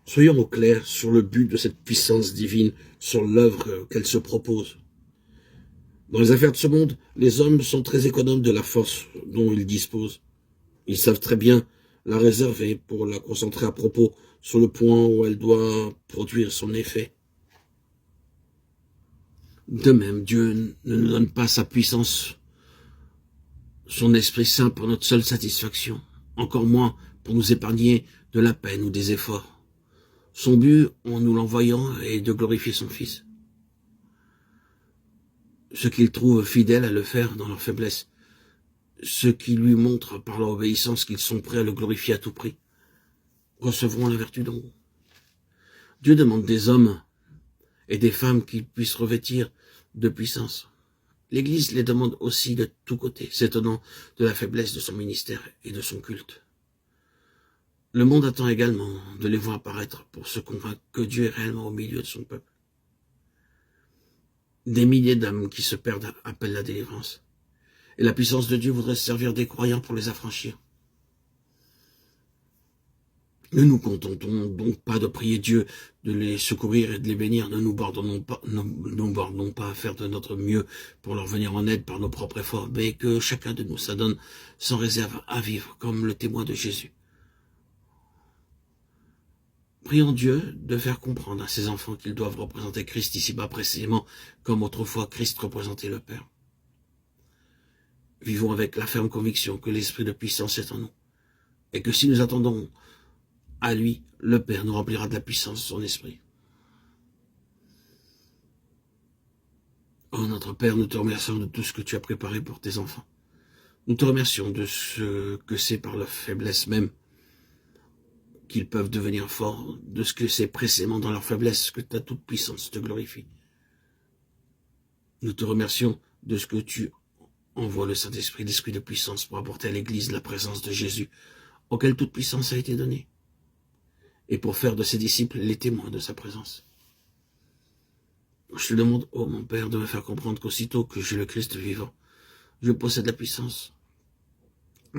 Soyons au clair sur le but de cette puissance divine, sur l'œuvre qu'elle se propose. Dans les affaires de ce monde, les hommes sont très économes de la force dont ils disposent. Ils savent très bien la réserver pour la concentrer à propos sur le point où elle doit produire son effet. De même, Dieu ne nous donne pas sa puissance, son Esprit Saint pour notre seule satisfaction, encore moins pour nous épargner de la peine ou des efforts. Son but, en nous l'envoyant, est de glorifier son Fils. Ceux qu'il trouve fidèles à le faire dans leur faiblesse, ceux qui lui montrent par leur obéissance qu'ils sont prêts à le glorifier à tout prix, recevront la vertu d'en haut. Dieu demande des hommes et des femmes qui puissent revêtir de puissance. L'Église les demande aussi de tous côtés, s'étonnant de la faiblesse de son ministère et de son culte. Le monde attend également de les voir apparaître pour se convaincre que Dieu est réellement au milieu de son peuple. Des milliers d'âmes qui se perdent appellent la délivrance. Et la puissance de Dieu voudrait servir des croyants pour les affranchir. Ne nous contentons donc pas de prier Dieu, de les secourir et de les bénir. Ne nous bordons pas à faire de notre mieux pour leur venir en aide par nos propres efforts, mais que chacun de nous s'adonne sans réserve à vivre comme le témoin de Jésus. Prions Dieu de faire comprendre à ses enfants qu'ils doivent représenter Christ ici-bas précisément comme autrefois Christ représentait le Père. Vivons avec la ferme conviction que l'esprit de puissance est en nous et que si nous attendons à lui, le Père nous remplira de la puissance de son esprit. Oh notre Père, nous te remercions de tout ce que tu as préparé pour tes enfants. Nous te remercions de ce que c'est par leur faiblesse même qu'ils peuvent devenir forts, de ce que c'est précisément dans leur faiblesse que ta toute puissance te glorifie. Nous te remercions de ce que tu envoies le Saint-Esprit, l'Esprit de puissance pour apporter à l'Église la présence de Jésus, auquel toute puissance a été donnée, et pour faire de ses disciples les témoins de sa présence. Je te demande, ô mon Père, de me faire comprendre qu'aussitôt que j'ai le Christ vivant, je possède la puissance.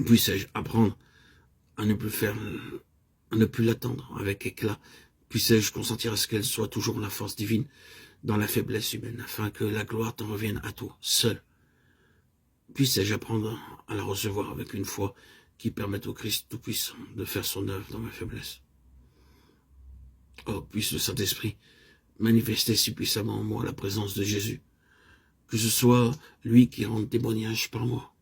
Puisse-je apprendre à ne plus l'attendre avec éclat. Puisse-je consentir à ce qu'elle soit toujours la force divine dans la faiblesse humaine, afin que la gloire t'en revienne à toi, seul. Puisse-je apprendre à la recevoir avec une foi qui permette au Christ Tout-Puissant de faire son œuvre dans ma faiblesse. Oh, puisse le Saint-Esprit manifester si puissamment en moi la présence de Jésus, que ce soit lui qui rende témoignage par moi.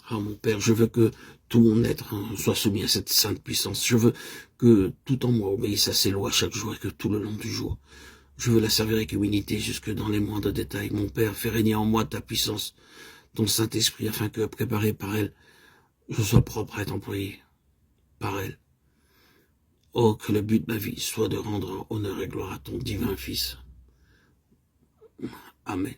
Oh mon Père, je veux que tout mon être soit soumis à cette sainte puissance. Je veux que tout en moi obéisse à ses lois chaque jour et que tout le long du jour, je veux la servir avec humilité jusque dans les moindres détails. Mon Père, fais régner en moi ta puissance, ton Saint-Esprit, afin que, préparé par elle, je sois propre à être employé par elle. Oh, que le but de ma vie soit de rendre honneur et gloire à ton divin Fils. Amen.